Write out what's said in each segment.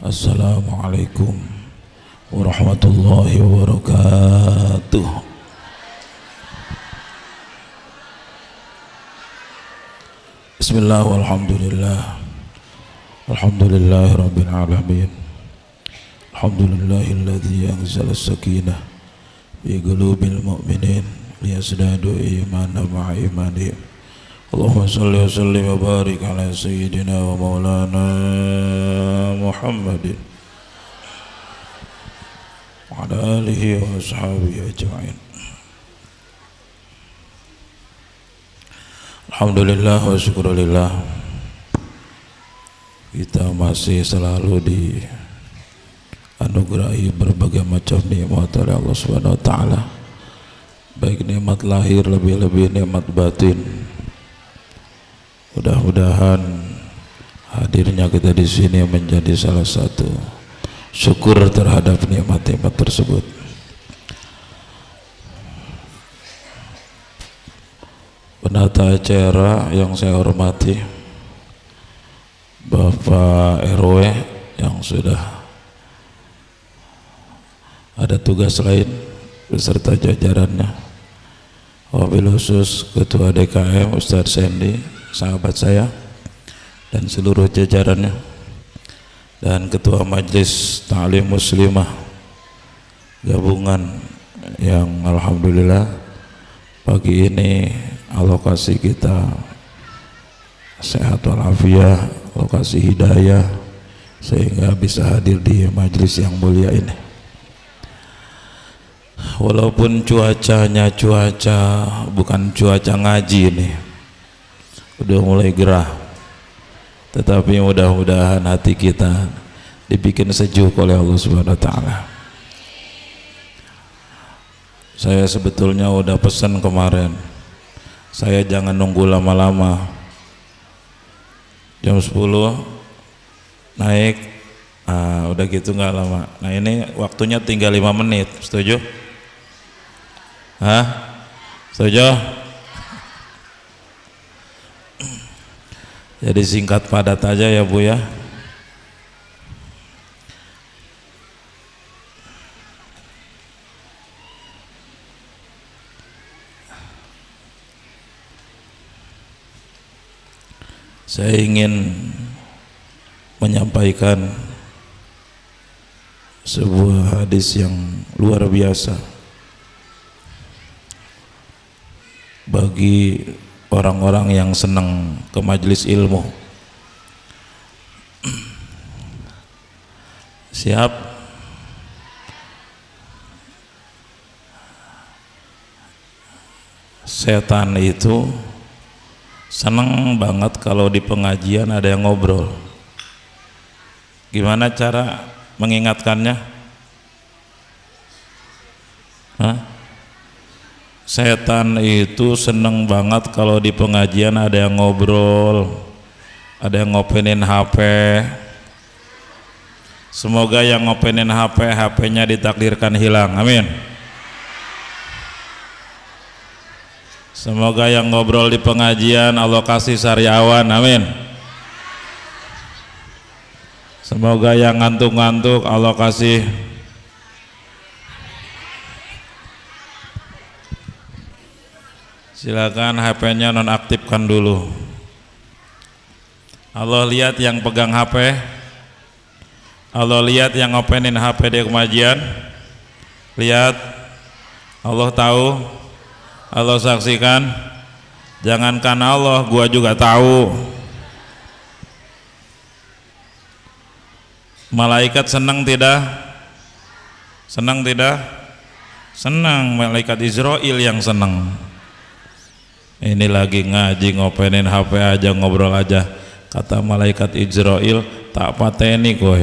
Assalamualaikum warahmatullahi wabarakatuh. Bismillah walhamdulillah. Alhamdulillahi rabbil alamin. Alhamdulillahilladzi anzala as-sakinah fi qulubil mu'minin liyazdadu imanan ma'a imanihim. Allahumma salli wa sallim wa barik ala sayyidina wa maulana Muhammadin wa ala alihi wa ashabihi ajma'in. Alhamdulillah wa syukurillah, kita masih selalu dianugerahi berbagai macam nikmat oleh Allah Subhanahu wa taala, baik nikmat lahir lebih-lebih nikmat batin. Mudah-mudahan hadirnya kita di sini menjadi salah satu syukur terhadap nikmat-nikmat tersebut. Penata acara yang saya hormati, Bapak RW yang sudah ada tugas lain beserta jajarannya, wabil khusus Ketua DKM Ustadz Sandy, sahabat saya dan seluruh jajarannya, dan Ketua Majelis Ta'lim Muslimah gabungan yang alhamdulillah pagi ini alokasi kita sehat walafiat, alokasi hidayah sehingga bisa hadir di majelis yang mulia ini. Walaupun cuacanya cuaca bukan cuaca ngaji nih, udah mulai gerah, tetapi mudah-mudahan hati kita dibikin sejuk oleh Allah Subhanahu wa taala. Saya sebetulnya udah pesan kemarin, saya jangan nunggu lama-lama, jam 10 naik, udah gitu nggak lama. Nah ini waktunya tinggal 5 menit, setuju? Setuju? Jadi singkat padat aja ya Bu ya. Saya ingin menyampaikan sebuah hadis yang luar biasa bagi orang-orang yang senang ke majelis ilmu. Siap? Setan itu senang banget kalau di pengajian ada yang ngobrol. Gimana cara mengingatkannya? Setan itu seneng banget kalau di pengajian ada yang ngobrol, ada yang ngopenin HP. Semoga yang ngopenin HP-nya ditakdirkan hilang, amin. Semoga yang ngobrol di pengajian Allah kasih sariawan, amin. Semoga yang ngantuk-ngantuk Allah kasih silakan HP-nya nonaktifkan dulu. Allah lihat yang pegang HP, Allah lihat yang ngopenin HP di pengajian, lihat, Allah tahu, Allah saksikan. Jangankan Allah, gua juga tahu. Malaikat senang tidak? Senang tidak? Senang. Malaikat Israel yang senang. Ini lagi ngaji ngopenin HP aja, ngobrol aja, kata malaikat Israel, tak pateni kowe.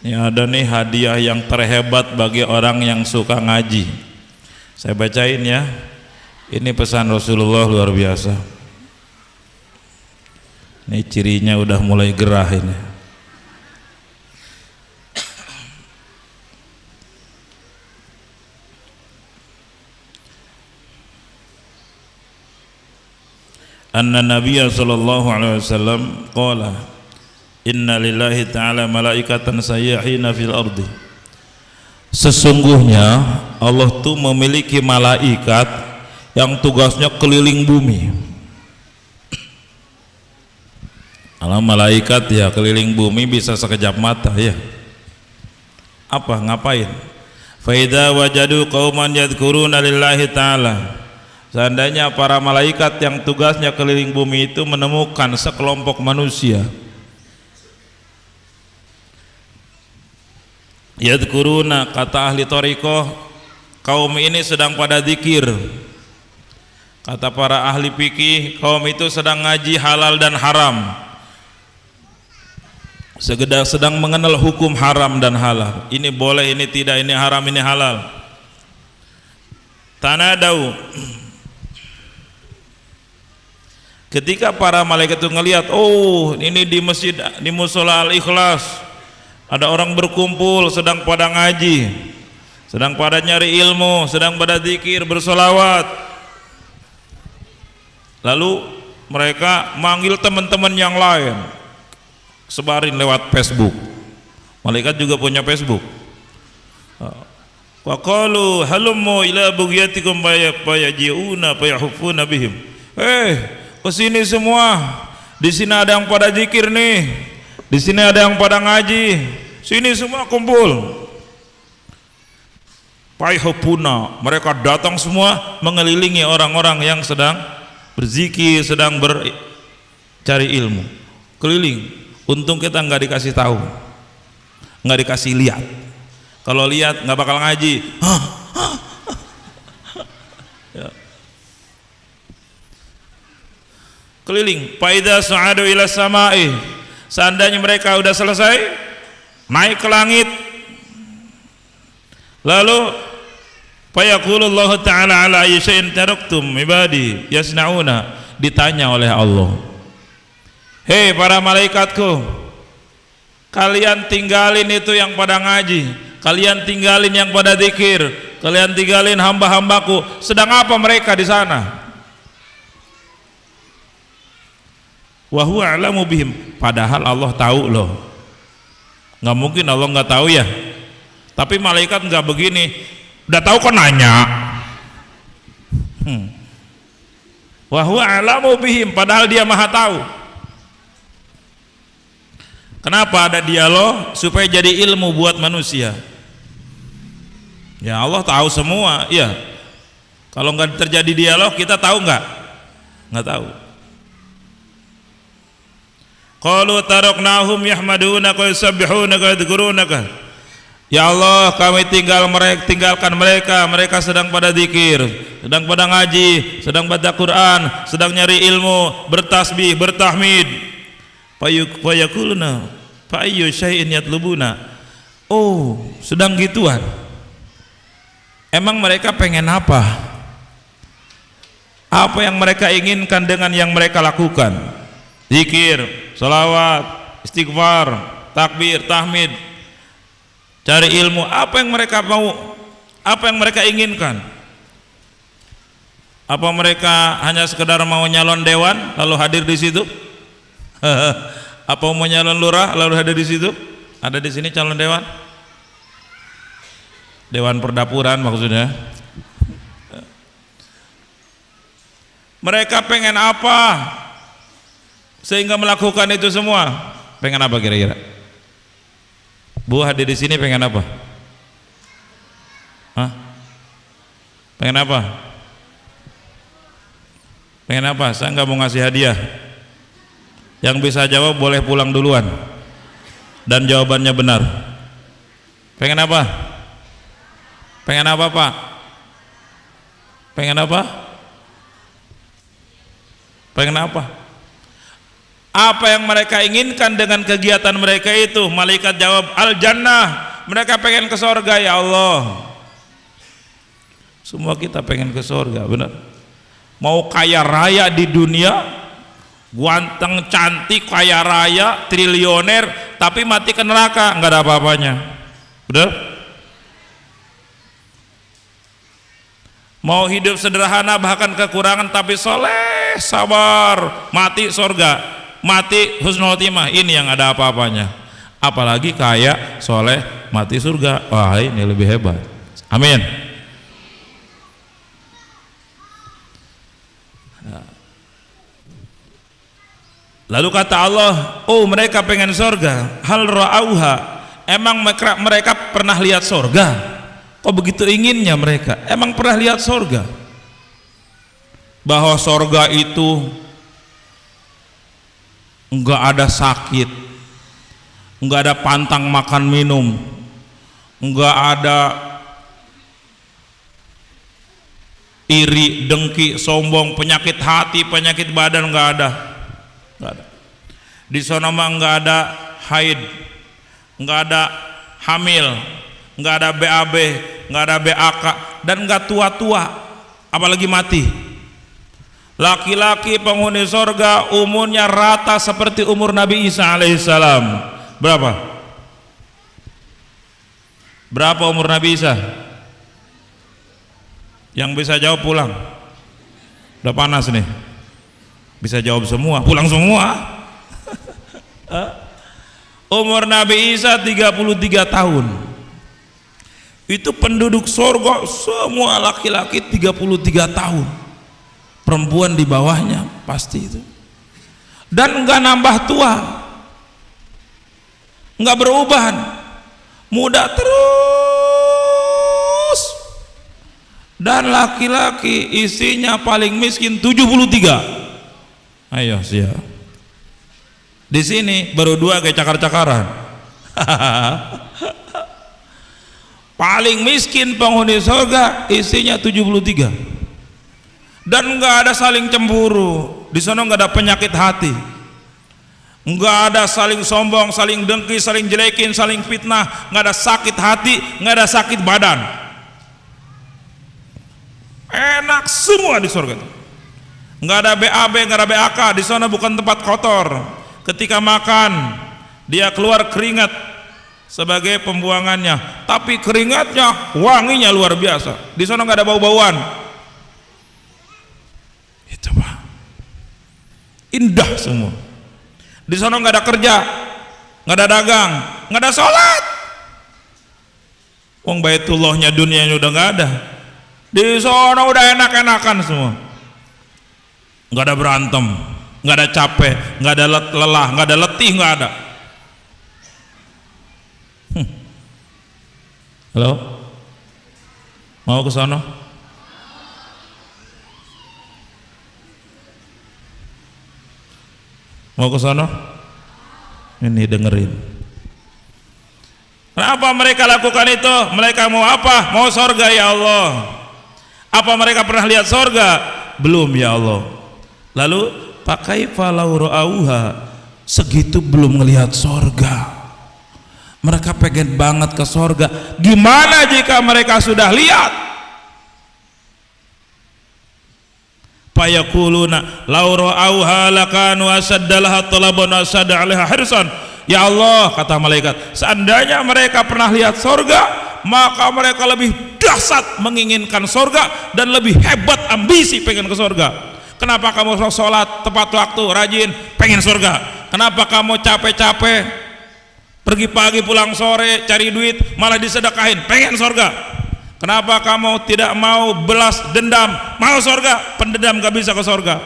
Ini ada nih hadiah yang terhebat bagi orang yang suka ngaji. Saya bacain ya. Ini pesan Rasulullah luar biasa. Ini cirinya udah mulai gerah ini. Anna Nabiya sallallahu alaihi wasallam qala Inna lillahi ta'ala malaikatan sayyahina fil ardi. Sesungguhnya Allah tuh memiliki malaikat yang tugasnya keliling bumi. Kalau malaikat ya keliling bumi bisa sekejap mata ya. Apa ngapain? Fa idza wajadu qauman yadhkuruna lillahi ta'ala. Seandainya para malaikat yang tugasnya keliling bumi itu menemukan sekelompok manusia yadhkuruna, kata ahli thariqah, kaum ini sedang pada zikir. Kata para ahli fikih, kaum itu sedang ngaji halal dan haram, sedang mengenal hukum haram dan halal. Ini boleh, ini tidak, ini haram, ini halal. Tanadau, ketika para malaikat itu ngelihat, oh ini di masjid, di musola Al-Ikhlas ada orang berkumpul sedang pada ngaji, sedang pada nyari ilmu, sedang pada zikir, bersolawat. Lalu mereka manggil teman-teman yang lain, sebarin lewat Facebook. Malaikat juga punya Facebook. Wa qalu halummu ila bughiyatikum fayaji'una fayahufuna bihim. Kesini semua. Di sini ada yang pada zikir nih. Di sini ada yang pada ngaji. Sini semua kumpul. Fayahufuna, mereka datang semua mengelilingi orang-orang yang sedang berzikir, sedang cari ilmu. Keliling. Untung kita nggak dikasih tahu, nggak dikasih lihat. Kalau lihat nggak bakal ngaji. Ya. Keliling. Faida sa'adu ila sama'i. Seandainya mereka udah selesai, naik ke langit. Lalu fayaqulullahu ta'ala ala ayyi syai'in taraktum ibadi yasna'una. Ditanya oleh Allah, hei para malaikatku, kalian tinggalin itu yang pada ngaji, kalian tinggalin yang pada zikir, kalian tinggalin hamba-hambaku. Sedang apa mereka di sana? Wa huwa a'lamu bihim. Padahal Allah tahu loh. Nggak mungkin Allah nggak tahu ya. Tapi malaikat nggak begini. Udah tahu kok nanya. Wa huwa a'lamu bihim. Padahal dia maha tahu. Kenapa ada dialog? Supaya jadi ilmu buat manusia. Ya Allah tahu semua. Ya. Kalau nggak terjadi dialog, kita tahu nggak? Nggak tahu. Qalu taraknahum yahmadunaka wa yusabbihunaka wa yadhkurunaka. Ya Allah, kami tinggalkan mereka. Mereka sedang pada zikir, sedang pada ngaji, sedang baca Quran, sedang nyari ilmu, bertasbih, bertahmid. Fayaquluna fa ayyu syai'in yatlubuna. Oh, sedang gituan. Emang mereka pengen apa? Apa yang mereka inginkan dengan yang mereka lakukan? Zikir, salawat, istighfar, takbir, tahmid, cari ilmu. Apa yang mereka mau? Apa yang mereka inginkan? Apa mereka hanya sekedar mau nyalon dewan lalu hadir di situ? Apa mau nyalon lurah lalu hadir di situ? Ada di sini calon dewan? Dewan perdapuran maksudnya. Mereka pengen apa sehingga melakukan itu semua? Pengen apa kira-kira? Bu hadir di sini pengen apa? Hah? Pengen apa? Pengen apa? Saya nggak mau ngasih hadiah. Yang bisa jawab boleh pulang duluan dan jawabannya benar. Pengen apa? Pengen apa Pak? Pengen apa? Pengen apa? Apa yang mereka inginkan dengan kegiatan mereka itu? Malaikat jawab al-jannah. Mereka pengen ke surga ya Allah. Semua kita pengen ke surga, benar. Mau kaya raya di dunia, ganteng cantik kaya raya, triliuner, tapi mati ke neraka, nggak ada apa-apanya. Benar? Mau hidup sederhana bahkan kekurangan tapi soleh, sabar, mati surga. mati husnul khotimah, ini yang ada apa-apanya. Apalagi kaya, soleh, mati surga. Wah, ini lebih hebat. Amin. Lalu kata Allah, oh mereka pengen surga. Hal ra'auha, emang mereka pernah lihat surga? Kok begitu inginnya mereka? Emang pernah lihat surga? Bahwa surga itu enggak ada sakit, enggak ada pantang makan minum, enggak ada iri, dengki, sombong, penyakit hati, penyakit badan, enggak ada. Enggak ada. Di sana mah enggak ada haid, enggak ada hamil, enggak ada BAB, enggak ada BAK, dan enggak tua-tua, apalagi mati. Laki-laki penghuni surga umurnya rata seperti umur Nabi Isa alaihissalam. Berapa? Berapa umur Nabi Isa? Yang bisa jawab pulang. Udah panas nih. Bisa jawab semua, pulang semua. Umur Nabi Isa 33 tahun. Itu penduduk surga semua laki-laki 33 tahun. Perempuan di bawahnya pasti itu. Dan enggak nambah tua, enggak berubah, muda terus. Dan laki-laki isinya paling miskin 73. Ayo siap. Di sini baru 2 kayak cakar-cakaran. Paling miskin penghuni surga isinya 73. Dan enggak ada saling cemburu. Di sana enggak ada penyakit hati, enggak ada saling sombong, saling dengki, saling jelekin, saling fitnah, enggak ada sakit hati, enggak ada sakit badan. Enak semua di surga. Enggak ada BAB, enggak ada BAK. Di sana bukan tempat kotor. Ketika makan dia keluar keringat sebagai pembuangannya, tapi keringatnya wanginya luar biasa. Di sana enggak ada bau-bauan. Itu Pak, indah semua. Di sana nggak ada kerja, nggak ada dagang, nggak ada sholat. Wong Baitullahnya dunianya udah nggak ada. Di sana udah enak-enakan semua. Nggak ada berantem, nggak ada capek, nggak ada lelah, nggak ada letih, nggak ada. Halo, mau ke sana? Mau ke sana? Ini dengerin. Kenapa mereka lakukan itu? Mereka mau apa? Mau surga ya Allah. Apa mereka pernah lihat surga? Belum ya Allah. Lalu pakai falau ra'auha, segitu belum melihat surga. Mereka pengen banget ke surga. Gimana jika mereka sudah lihat? Fayaquluna law ra'auha lakanu asaddalaha talaban asad 'alaiha hirsan. Ya Allah, kata malaikat, seandainya mereka pernah lihat surga, maka mereka lebih dahsyat menginginkan surga dan lebih hebat ambisi pengen ke surga. Kenapa kamu sholat tepat waktu, rajin, pengen surga? Kenapa kamu capek-capek pergi pagi pulang sore cari duit malah disedekahin, pengen surga? Kenapa kamu tidak mau belas dendam, mau surga? Pendendam gak bisa ke surga.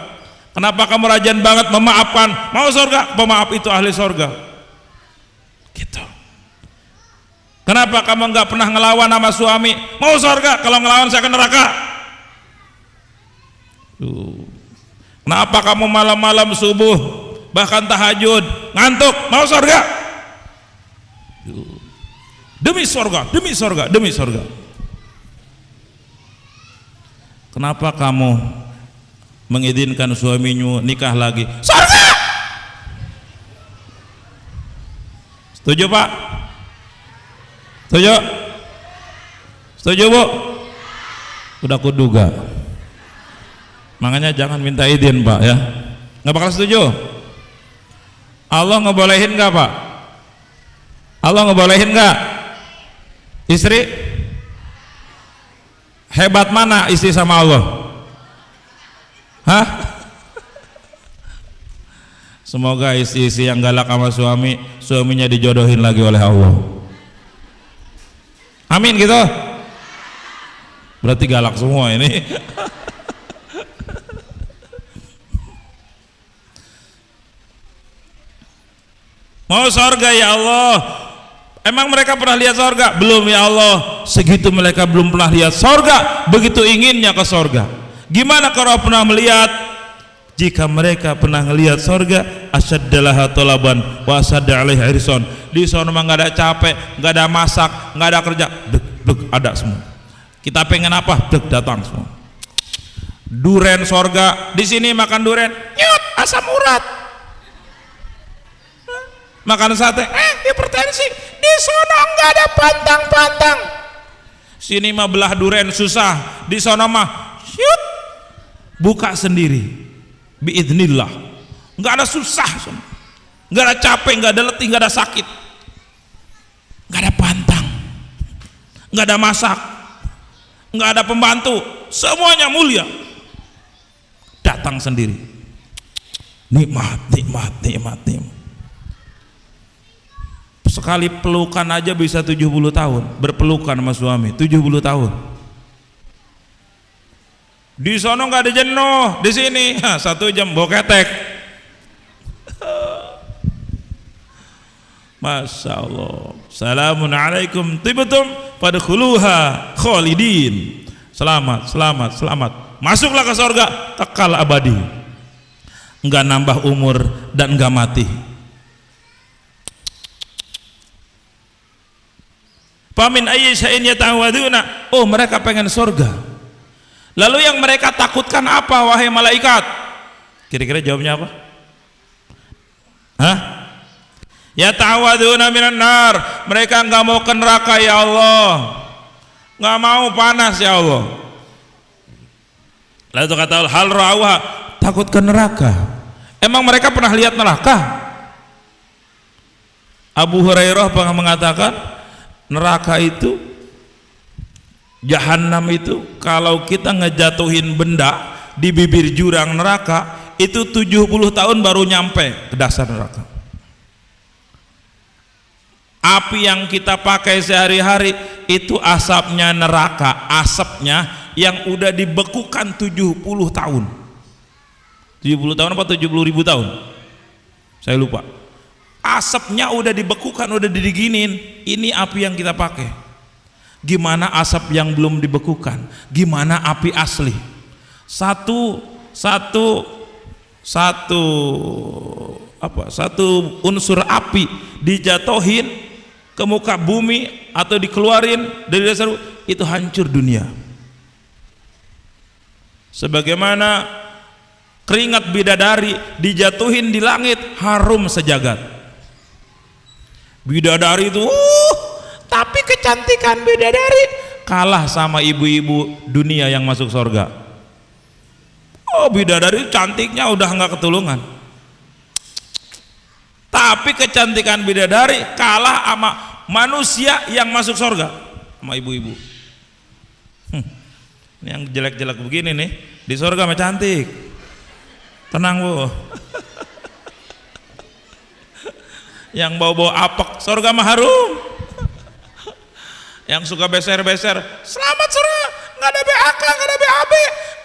Kenapa kamu rajin banget memaafkan, mau surga? Pemaaf itu ahli surga. Gitu. Kenapa kamu gak pernah ngelawan sama suami, mau surga? Kalau ngelawan saya ke neraka. Kenapa kamu malam-malam subuh bahkan tahajud ngantuk, mau surga? Demi surga, demi surga, demi surga. Kenapa kamu mengizinkan suamimu nikah lagi? Surga! Setuju Pak? Setuju? Setuju Bu? Udah kuduga. Makanya jangan minta izin Pak ya. Nggak bakal setuju. Allah ngebolehin nggak Pak? Allah ngebolehin nggak? Istri? Hebat mana istri sama Allah? Hah? Semoga istri-istri yang galak sama suami, suaminya dijodohin lagi oleh Allah. Amin gitu. Berarti galak semua ini. Mau sorga ya Allah. Emang mereka pernah lihat sorga? Belum ya Allah. Segitu mereka belum pernah lihat sorga, begitu inginnya ke sorga. Gimana kalau pernah melihat? Jika mereka pernah melihat sorga, asyaddalah talaban wa asadda alaihi irson. Di sana mah nggak ada capek, nggak ada masak, nggak ada kerja, deg deg ada semua. Kita pengen apa? Deg datang semua. Duren sorga, di sini makan duren, nyut asam urat. Makan sate, hipertensi. Di sana nggak ada pantang-pantang. Sini mah belah duren susah, di sana mah nyut buka sendiri. Biidznillah, nggak ada susah, nggak ada capek, nggak ada letih, nggak ada sakit, nggak ada pantang, nggak ada masak, nggak ada pembantu, semuanya mulia, datang sendiri, nikmat, nikmat, nikmat, nikmat. Sekali pelukan aja bisa 70 tahun, berpelukan sama suami 70 tahun. Di sono nggak ada jenuh, di sini 1 jam boketek. Masya Allah. Assalamualaikum tibtum fadkhuluha khalidin. Selamat, selamat, selamat. Masuklah ke surga kekal abadi. Enggak nambah umur dan enggak mati. Famin ayyi syai'in yatawaduna. Oh, mereka pengen surga. Lalu yang mereka takutkan apa wahai malaikat? Kira-kira jawabnya apa? Hah? Ya ta'awaduna minan nar. Mereka enggak mau ke neraka ya Allah. Enggak mau panas ya Allah. Lalu kata hal ra'auha, takut ke neraka. Emang mereka pernah lihat neraka? Abu Hurairah pernah mengatakan neraka itu, Jahannam itu, kalau kita ngejatuhin benda di bibir jurang neraka itu 70 tahun baru nyampe ke dasar neraka. Api yang kita pakai sehari-hari itu asapnya neraka, asapnya yang udah dibekukan 70 tahun. 70 tahun apa 70.000 tahun? Saya lupa. Asapnya udah dibekukan, udah diginin. Ini api yang kita pakai. Gimana asap yang belum dibekukan? Gimana api asli? Satu unsur api dijatuhin ke muka bumi atau dikeluarin dari dasar itu hancur dunia. Sebagaimana keringat bidadari dijatuhin di langit harum sejagat. Bidadari itu tapi kecantikan bidadari kalah sama ibu-ibu dunia yang masuk surga. Oh, bidadari cantiknya udah nggak ketulungan. Tapi kecantikan bidadari kalah sama manusia yang masuk surga, sama ibu-ibu. Ini yang jelek-jelek begini nih di surga mah cantik. Tenang Bu. Yang bau-bau apek surga mah harum. Yang suka beser-beser selamat surga, nggak ada BAK, nggak ada BAB,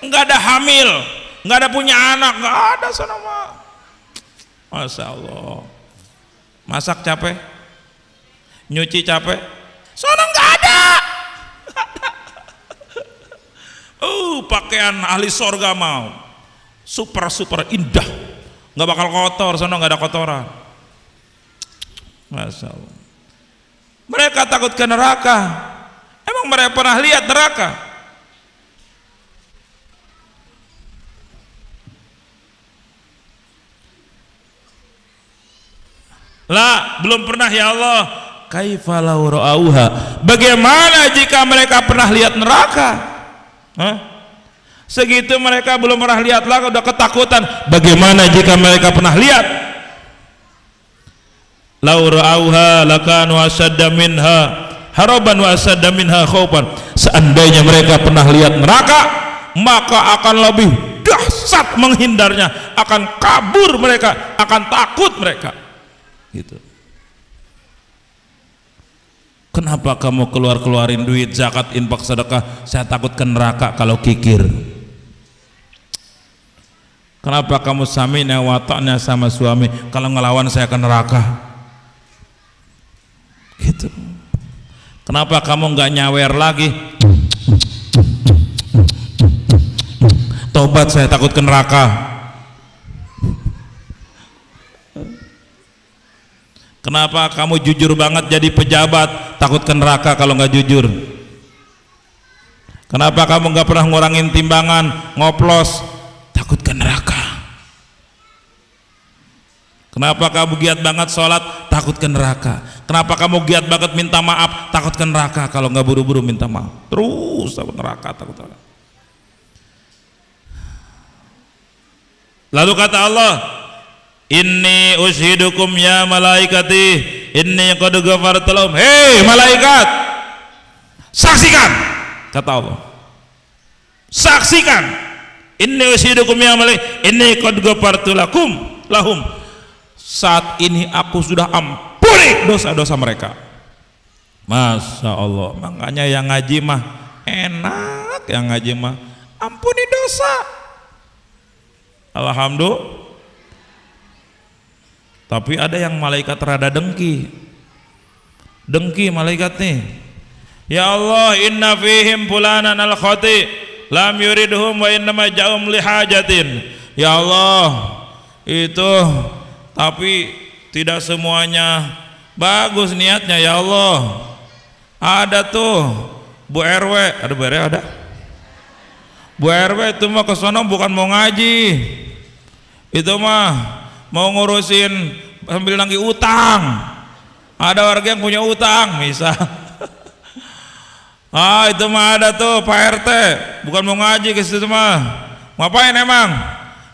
nggak ada hamil, nggak ada punya anak, nggak ada sana mah. Masya Allah. Masak capek, nyuci capek, sana nggak ada. Pakaian ahli surga mau super indah, nggak bakal kotor, sana nggak ada kotoran. Masya Allah. Mereka takut ke neraka. Emang mereka pernah lihat neraka? Lah, belum pernah ya Allah. Kaifa law ra'auha? Bagaimana jika mereka pernah lihat neraka? Hah? Segitu mereka belum pernah lihat neraka udah ketakutan. Bagaimana jika mereka pernah lihat? Law ra'auha lakanu asadda minha haraban wa asadda minha khaufan. Seandainya mereka pernah lihat neraka, maka akan lebih dahsyat sesat menghindarnya, akan kabur mereka, akan takut mereka. Gitu. Kenapa kamu keluarin duit zakat, infak, sedekah? Saya takut ke neraka kalau kikir. Kenapa kamu samina wa ta'na sama suami? Kalau ngelawan saya ke neraka. Gitu. Kenapa kamu nggak nyawer lagi? Tobat, saya takut ke neraka. Kenapa kamu jujur banget jadi pejabat, takut ke neraka kalau nggak jujur? Kenapa kamu nggak pernah ngurangin timbangan, ngoplos, takut ke neraka? Kenapa kamu giat banget sholat, takut ke neraka? Kenapa kamu giat banget minta maaf, takut ke neraka? Kalau nggak buru-buru minta maaf, terus takut neraka, takut neraka. Lalu kata Allah, inni ushidukum ya malaikati inni qad ghafartu lahum. Hei malaikat, saksikan, kata Allah, saksikan, inni ushidukum ya malaikati inni qad ghafartu lahum, saat ini aku sudah ampuni dosa-dosa mereka. Masya Allah. Makanya yang ngaji mah enak, yang ngaji mah ampuni dosa. Alhamdulillah. Tapi ada yang malaikat rada dengki malaikat nih. Ya Allah, inna fihim fulanan al khati lam yuridhum wa innama ja'um lihajatin. Ya Allah, itu tapi tidak semuanya bagus niatnya. Ya Allah, ada tuh Bu RW, ada Bu RW, ada Bu RW itu mah kesono bukan mau ngaji, itu mah mau ngurusin sambil nagih utang. Ada warga yang punya utang misal. Itu mah ada tuh Pak RT bukan mau ngaji ke situ mah. Ngapain emang?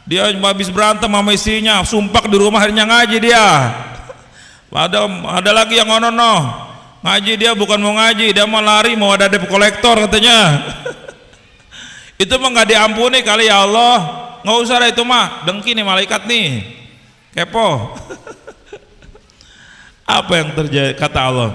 Dia habis berantem sama istrinya, sumpah di rumah akhirnya ngaji dia. Ada lagi yang ngono ngaji, dia bukan mau ngaji, dia mau lari, mau ada debt kolektor katanya. Itu mah nggak diampuni kali ya Allah. Nggak usah lah itu mah, dengki nih malaikat nih, kepo. Apa yang terjadi? Kata Allah,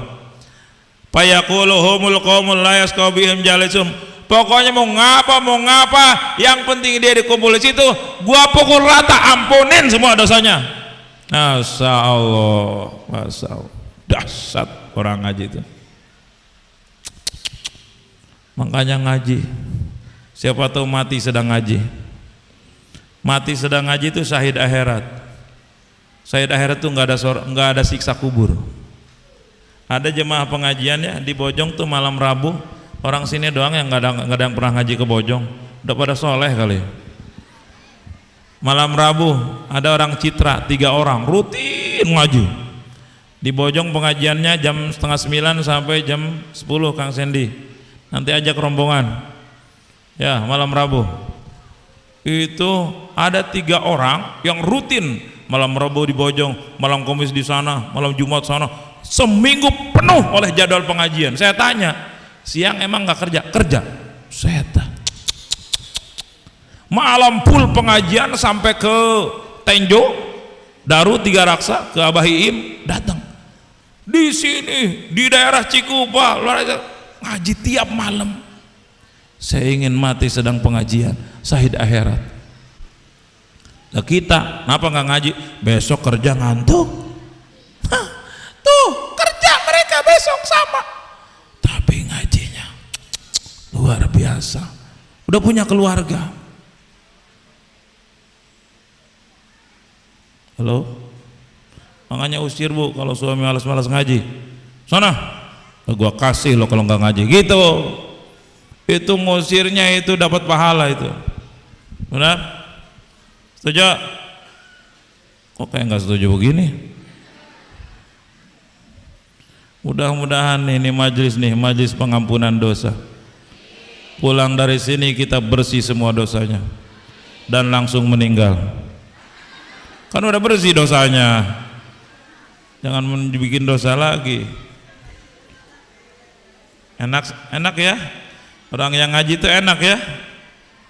fayaquluhumul qaumul la yasqa bihim jalisum. Pokoknya mau ngapa, yang penting dia dikumpul di situ, gua pukul rata, ampunin semua dosanya. Masya Allah, masya Allah, dahsyat orang ngaji itu. Makanya ngaji, siapa tahu mati sedang ngaji. Mati sedang ngaji itu syahid akhirat. Syahid akhirat itu nggak ada siksa kubur. Ada jemaah pengajiannya di Bojong tuh malam Rabu. Orang sini doang yang nggak ada yang pernah ngaji ke Bojong. Udah pada soleh kali. Malam Rabu ada orang Citra 3 orang rutin ngaji di Bojong. Pengajiannya jam 8:30 sampai jam 10 Kang Sendi. Nanti ajak rombongan ya malam Rabu. Itu ada 3 orang yang rutin malam Rabu di Bojong, malam Kamis di sana, malam Jumat sana, seminggu penuh oleh jadwal pengajian. Saya tanya, siang emang nggak kerja? Setan. Malam full pengajian sampai ke Tenjo, Daru 3 Raksa, ke Abah Iim datang. Di sini di daerah Cikupa ngaji tiap malam. Saya ingin mati sedang pengajian, syahid akhirat. Nah kita, kenapa nggak ngaji? Besok kerja ngantuk. Tuh kerja mereka besok sama. Tapi ngajinya luar biasa. Udah punya keluarga. Halo? Makanya usir bu kalau suami malas-malas ngaji. Sana, gua kasih lo kalau nggak ngaji. Gitu. Itu ngusirnya itu dapat pahala itu. Benar? Setuju? Kok kayak nggak setuju begini? Mudah-mudahan ini majelis pengampunan dosa. Pulang dari sini kita bersih semua dosanya dan langsung meninggal. Kan udah bersih dosanya, jangan bikin dosa lagi. Enak ya, orang yang ngaji itu enak ya.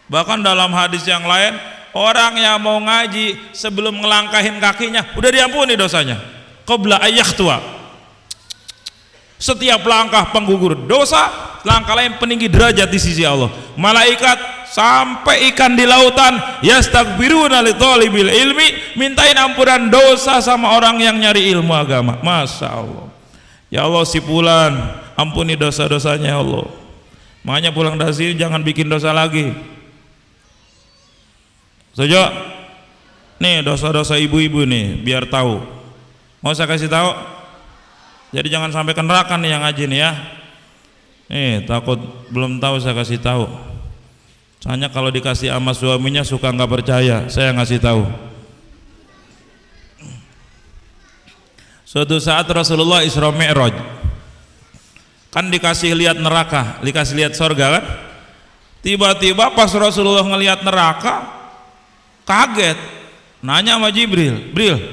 Bahkan dalam hadis yang lain, orang yang mau ngaji sebelum ngelangkahin kakinya udah diampuni dosanya. Qabla ayyahtua. Setiap langkah penggugur dosa, langkah lain peninggi derajat di sisi Allah. Malaikat sampai ikan di lautan yastaghfiruna li thalibil ilmi, mintain ampunan dosa sama orang yang nyari ilmu agama. Masya Allah. Ya Allah si fulan, ampuni dosa-dosanya ya Allah. Makanya pulang dari sini jangan bikin dosa lagi. Setuju? Nih dosa-dosa ibu-ibu nih biar tahu. Mau saya kasih tahu? Jadi jangan sampai ke neraka nih yang ngaji nih ya. Nih takut belum tahu saya kasih tahu. Soalnya kalau dikasih sama suaminya suka nggak percaya, saya ngasih tahu. Suatu saat Rasulullah Isra Mi'raj, kan dikasih lihat neraka, dikasih lihat sorga kan. Tiba-tiba pas Rasulullah ngelihat neraka, kaget, nanya sama Jibril, Bril,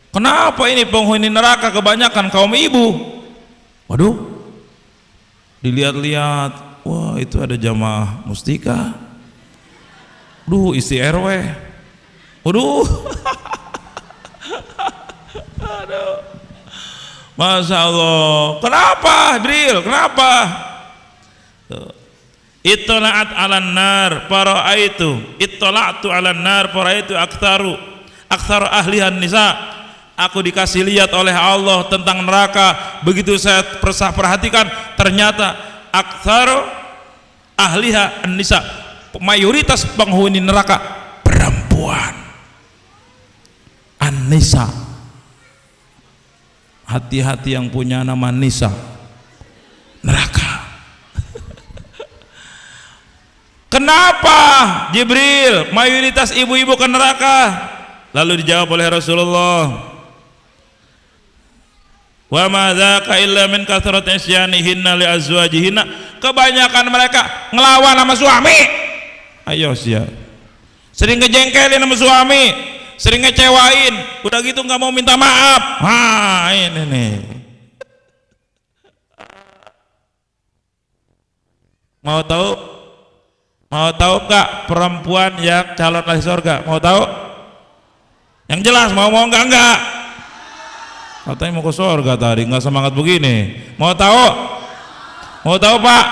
kenapa ini penghuni neraka kebanyakan kaum ibu? Waduh, dilihat-lihat, wah itu ada jamaah mustika, duh isi RW, waduh, aduh, Masya Allah, kenapa Bril, kenapa? Ittola'at alan nar itola'tu alan nar paraitu aktsaru ahlihan nisa. Aku dikasih lihat oleh Allah tentang neraka. Begitu saya perhatikan, ternyata aktsaru ahliha nisa, mayoritas penghuni neraka perempuan. An-nisa, hati-hati yang punya nama Nisa, neraka. Kenapa Jibril mayoritas ibu-ibu ke neraka? Lalu dijawab oleh Rasulullah, wa ma dzaka illa min kathrati isyanihinna li azwajihinna. Kebanyakan mereka ngelawan sama suami. Ayo sia. Sering ngejengkelin sama suami, sering ngecewain, udah gitu nggak mau minta maaf. Nah, ini nih. Mau tahu? Mau tahu nggak perempuan yang calon ahli surga? Mau tahu? Yang jelas mau enggak? Katanya mau ke surga tadi, nggak semangat begini. Mau tahu? Mau tahu Pak?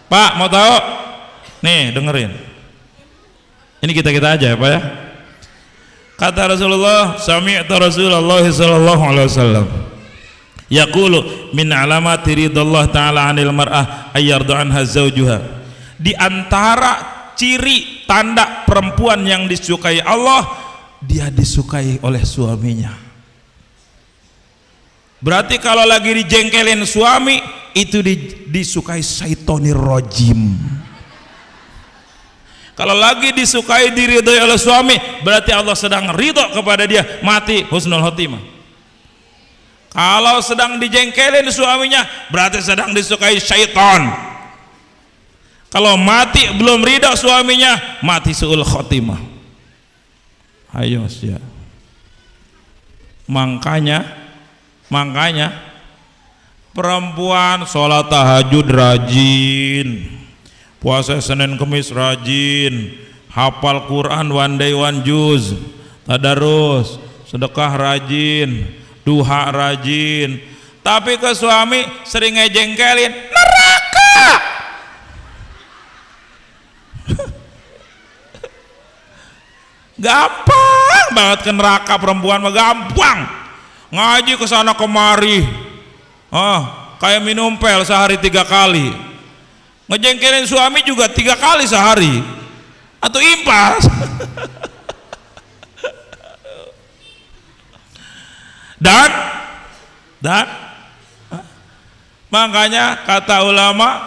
Pak mau tahu? Nih dengerin. Ini kita aja ya Pak ya. Kata Rasulullah, sami'tu Rasulullah sallallahu alaihi wasallam yaqulu min alamati ridallah ta'ala 'anil mar'ah ayyardu anha zawjuha. Di antara ciri tanda perempuan yang disukai Allah, dia disukai oleh suaminya. Berarti kalau lagi dijengkelin suami, itu disukai syaitonir rajim. Kalau lagi disukai diridhoi oleh suami, berarti Allah sedang ridho kepada dia, mati husnul khotimah. Kalau sedang dijengkelin suaminya, berarti sedang disukai syaitan. Kalau mati belum ridho suaminya, mati su'ul khotimah. Ayo ya. Makanya perempuan sholat tahajud rajin, puasa Senin Kemis rajin, hafal Quran one day one juz, tadarus, sedekah rajin, duha rajin. Tapi ke suami sering ngejengkelin, neraka. Gampang banget ke neraka perempuan mah, gampang. Ngaji ke sana kemari, kayak minum pel sehari 3 kali. Ngejengkelin suami juga 3 kali sehari, atau impas. dan makanya kata ulama,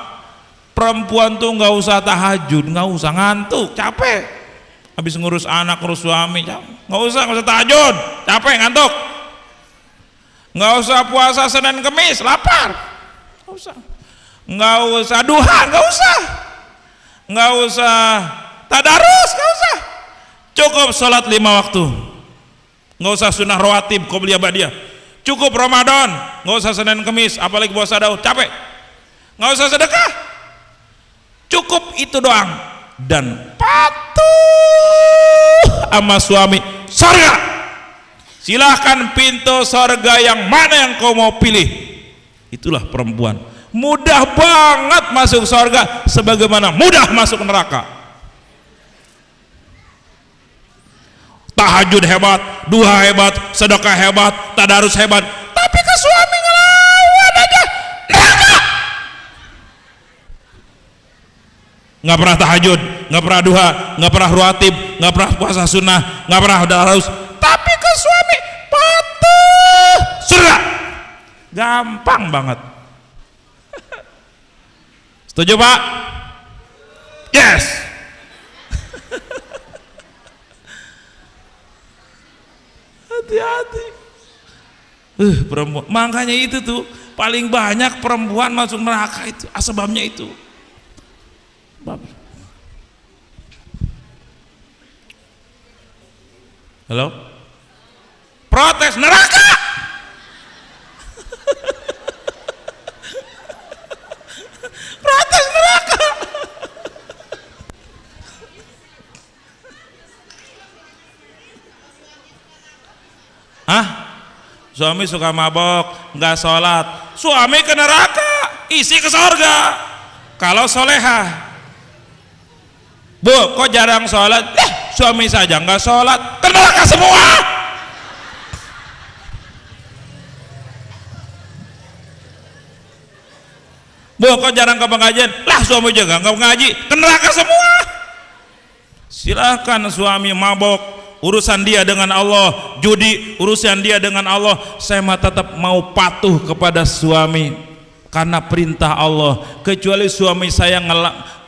perempuan tuh nggak usah tahajud, nggak usah, ngantuk, capek. Habis ngurus anak, ngurus suami, nggak usah tahajud, capek, ngantuk. Nggak usah puasa Senin Kemis, lapar, nggak usah duha, nggak usah tadarus, nggak usah. Cukup sholat 5 waktu, nggak usah sunnah rawatib qobliyah ba'diyah. Cukup Ramadan, nggak usah Senin Kemis, apalagi puasa Daud, capek. Nggak usah sedekah, cukup itu doang. dan patuh sama suami, surga. Silahkan pintu surga yang mana yang kau mau pilih. Itulah perempuan. Mudah banget masuk surga sebagaimana mudah masuk neraka. Tahajud hebat, duha hebat, sedekah hebat, tadarus hebat, tapi ke suami ngelawan aja neraka. Nggak pernah tahajud, nggak pernah duha, nggak pernah ruatib, nggak pernah puasa sunnah, nggak pernah tadarus, tapi ke suami patuh surga. Gampang banget. Setuju Pak? Yes. Hati-hati. Perempuan, makanya itu tuh paling banyak perempuan masuk neraka itu, sebabnya itu. Halo? Protes neraka. Protes neraka. Hah? Suami suka mabok, nggak sholat, suami ke neraka, isi ke surga. Kalau soleha, Bu, kok jarang sholat? Suami saja nggak sholat, ke neraka semua. Bu, kok jarang ke pengajian? Lah, suami juga nggak ngaji, ke neraka semua. Silahkan suami mabok, urusan dia dengan Allah, judi urusan dia dengan Allah. Saya mah tetap mau patuh kepada suami karena perintah Allah. Kecuali suami saya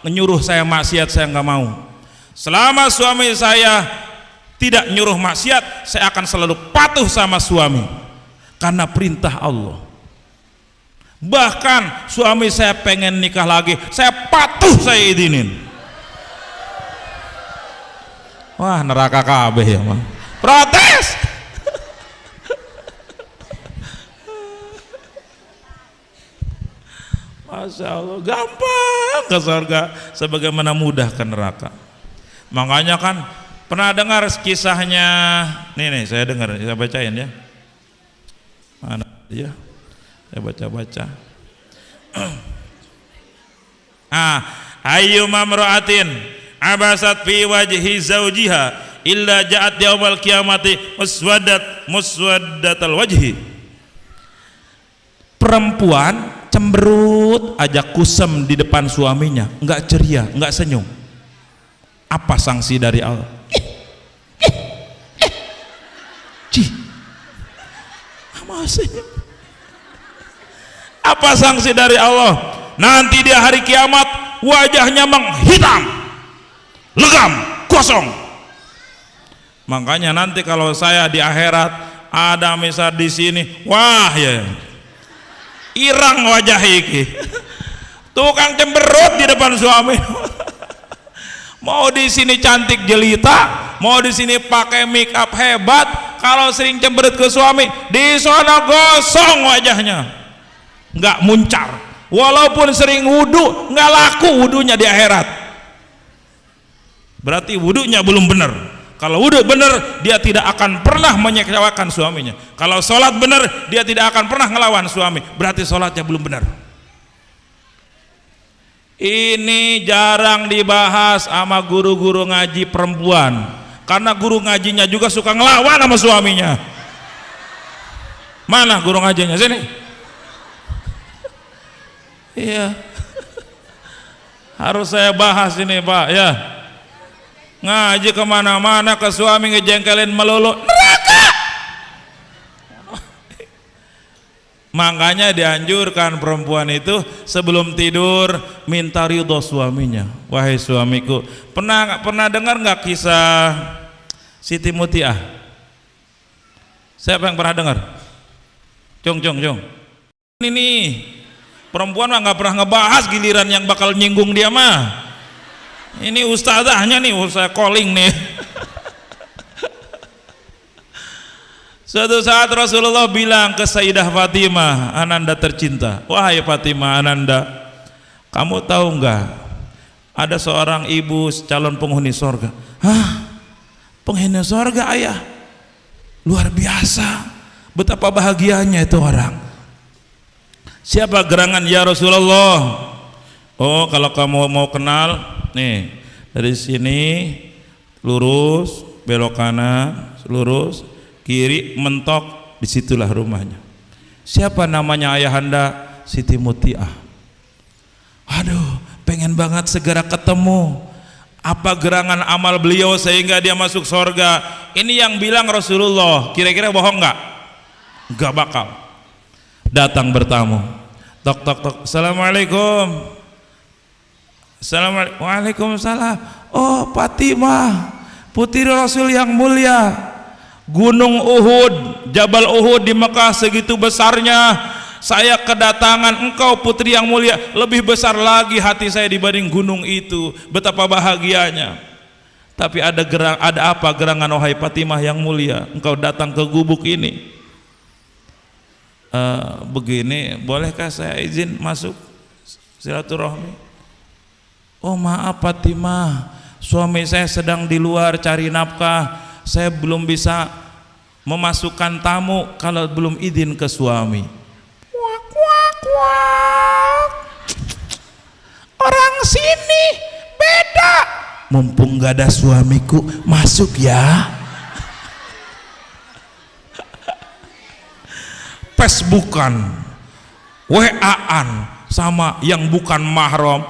nyuruh saya maksiat, saya nggak mau. Selama suami saya tidak nyuruh maksiat, saya akan selalu patuh sama suami karena perintah Allah. Bahkan suami saya pengen nikah lagi, saya patuh, saya izinin. Wah, neraka kabeh ya mah. Protes. Masya Allah, gampang ke surga sebagaimana mudah ke neraka. Makanya kan pernah dengar kisahnya, nih saya dengar, saya bacain ya. Mana dia? Saya baca-baca. Ayyuma mar'atin abasat fi wajhi zawjiha illa ja'at yaumal qiyamati muswaddatal wajhi. Perempuan cemberut aja kusem di depan suaminya, enggak ceria, enggak senyum. Apa sanksi dari Allah? Apa sanksi dari Allah? Nanti di hari kiamat wajahnya menghitam, legam, kosong. Makanya nanti kalau saya di akhirat ada misal di sini, wah ya, irang wajah iki. Tukang cemberut di depan suami. Mau di sini cantik jelita, mau di sini pakai make up hebat, kalau sering cemberut ke suami, di sana gosong wajahnya, nggak muncar. Walaupun sering wudu, nggak laku wudunya di akhirat. Berarti wudunya belum benar. Kalau wudu benar, dia tidak akan pernah menyeksakan suaminya. Kalau sholat benar, dia tidak akan pernah ngelawan suami. Berarti sholatnya belum benar. Ini jarang dibahas sama guru-guru ngaji perempuan, karena guru ngajinya juga suka ngelawan sama suaminya. Mana guru ngajinya? Sini. Iya. Harus saya bahas ini Pak ya. Ngaji kemana-mana ke suami ngejengkelin melulu, neraka. Makanya dianjurkan perempuan itu sebelum tidur minta ridho suaminya. Wahai suamiku, pernah dengar nggak kisah Siti Mutiah? Siapa yang pernah dengar? Cung. Ini perempuan mah nggak pernah ngebahas, giliran yang bakal nyinggung dia mah. Ini ustazahnya nih, saya calling nih. Suatu saat Rasulullah bilang ke Sayyidah Fatimah, ananda tercinta, wahai Fatimah ananda, kamu tahu enggak Ada seorang ibu calon penghuni sorga. Hah? Penghuni sorga ayah? Luar biasa. Betapa bahagianya itu orang. Siapa gerangan ya Rasulullah? Oh, kalau kamu mau kenal, nih dari sini lurus, belok kanan, lurus, kiri, mentok, disitulah rumahnya. Siapa namanya ayahanda? Siti Mutiah. Aduh, pengen banget segera ketemu. Apa gerangan amal beliau sehingga dia masuk surga? Ini yang bilang Rasulullah. Kira-kira bohong nggak? Nggak bakal. Datang bertamu. Tok tok tok. Assalamualaikum. Assalamualaikum. Waalaikumsalam. Oh, Fatimah, putri Rasul yang mulia. Gunung Uhud, Jabal Uhud di Mekah segitu besarnya. Saya kedatangan engkau putri yang mulia. Lebih besar lagi hati saya dibanding gunung itu. Betapa bahagianya. Tapi ada apa gerangan wahai Fatimah yang mulia? Engkau datang ke gubuk ini. Begini, bolehkah saya izin masuk silaturahmi? Oh maaf Fatimah, suami saya sedang di luar cari nafkah. Saya belum bisa memasukkan tamu kalau belum izin ke suami. Wak wak wak. Orang sini beda. Mumpung gak ada suamiku, masuk ya. Facebookan, WA-an sama yang bukan mahram.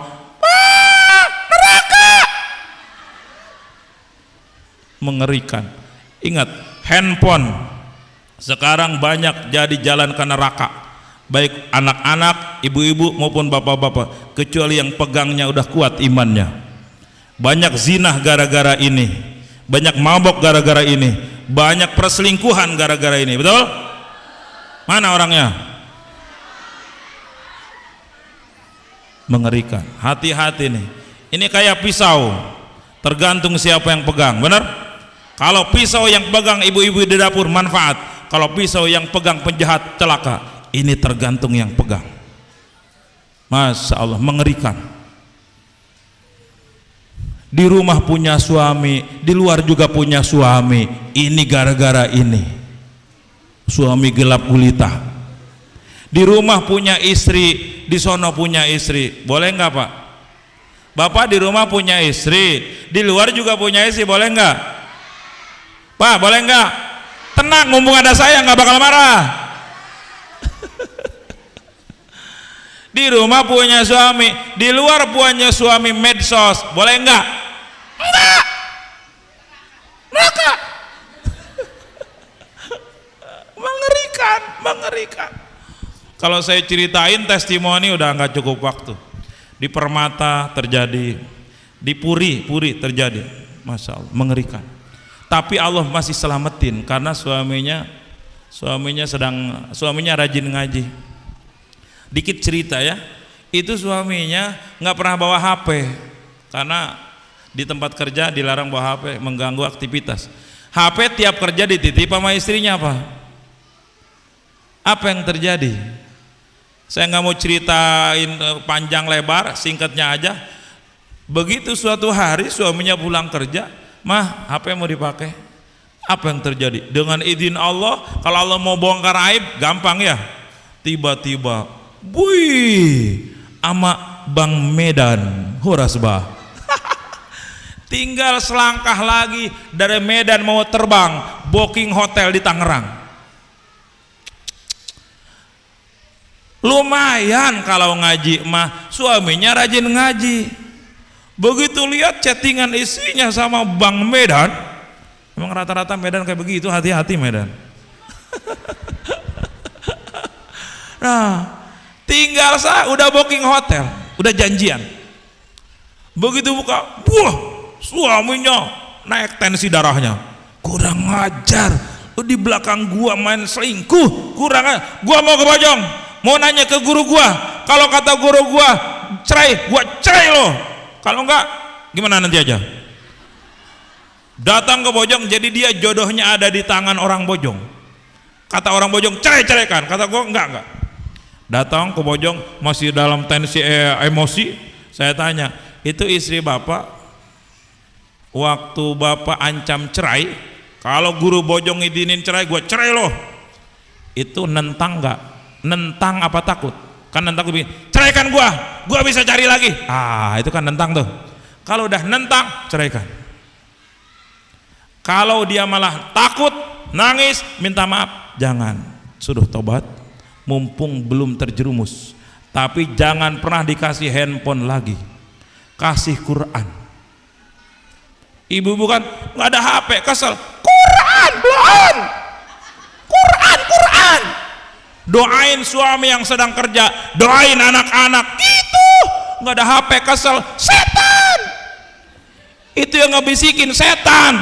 Mengerikan. Ingat, handphone sekarang banyak jadi jalan ke neraka, baik anak-anak, ibu-ibu maupun bapak-bapak, kecuali yang pegangnya udah kuat imannya. Banyak zina gara-gara ini, banyak mabok gara-gara ini, banyak perselingkuhan gara-gara ini. Betul? Mana orangnya? Mengerikan. Hati-hati nih. Ini kayak pisau, tergantung siapa yang pegang. Benar? Kalau pisau yang pegang ibu-ibu di dapur manfaat, kalau pisau yang pegang penjahat celaka. Ini tergantung yang pegang. Masya Allah, mengerikan. Di rumah punya suami, di luar juga punya suami. Ini gara-gara ini. Suami gelap gulita. Di rumah punya istri, di sono punya istri. Boleh nggak Pak? Bapak di rumah punya istri, di luar juga punya istri, boleh nggak? Pak, boleh nggak? Tenang, mumpung ada saya nggak bakal marah. Di rumah punya suami, di luar punya suami medsos, boleh nggak? Enggak. Neraka. Mengerikan, mengerikan. Kalau saya ceritain testimoni udah nggak cukup waktu. Di Permata terjadi, di Puri terjadi, Masya Allah, mengerikan. Tapi Allah masih selamatin karena suaminya rajin ngaji. Dikit cerita ya, itu suaminya nggak pernah bawa HP karena di tempat kerja dilarang bawa HP, mengganggu aktivitas. HP tiap kerja dititip sama istrinya apa? Apa yang terjadi? Saya nggak mau ceritain panjang lebar, singkatnya aja. Begitu suatu hari suaminya pulang kerja, mah HP mau dipakai. Apa yang terjadi? Dengan izin Allah, kalau Allah mau bongkar aib gampang ya. Tiba-tiba wih, ama Bang Medan Horasbah. Tinggal selangkah lagi dari Medan mau terbang, booking hotel di Tangerang. Lumayan kalau ngaji mah, suaminya rajin ngaji. Begitu lihat chattingan istrinya sama Bang Medan, emang rata-rata Medan kayak begitu, hati-hati Medan. Nah, tinggal udah booking hotel, udah janjian. Begitu buka, wah, suaminya naik tensi darahnya. Kurang ajar, lu di belakang gua main selingkuh, kurang ajar. Gua mau ke Bojong, mau nanya ke guru gua. Kalau kata guru gua cerai, gua cerai loh. Kalau enggak, gimana nanti aja? Datang ke Bojong, jadi dia jodohnya ada di tangan orang Bojong. Kata orang Bojong, cerai-ceraikan. Kata gua enggak. Datang ke Bojong masih dalam tensi emosi. Saya tanya, Itu istri bapak waktu bapak ancam cerai, kalau guru bojong izinin cerai, gua cerai loh. Itu nentang nggak? Nentang apa takut? Kan nentang, ceraikan gua bisa cari lagi. Itu kan nentang tuh. Kalau udah nentang, ceraikan. Kalau dia malah takut, nangis, minta maaf, jangan. Sudah tobat, mumpung belum terjerumus. Tapi jangan pernah dikasih handphone lagi. Kasih Quran. Ibu bukan nggak ada HP, kesel. Quran belum. Quran. Doain suami yang sedang kerja, doain anak-anak. Gitu. Nggak ada HP, kesel. Setan. Itu yang ngebisikin setan.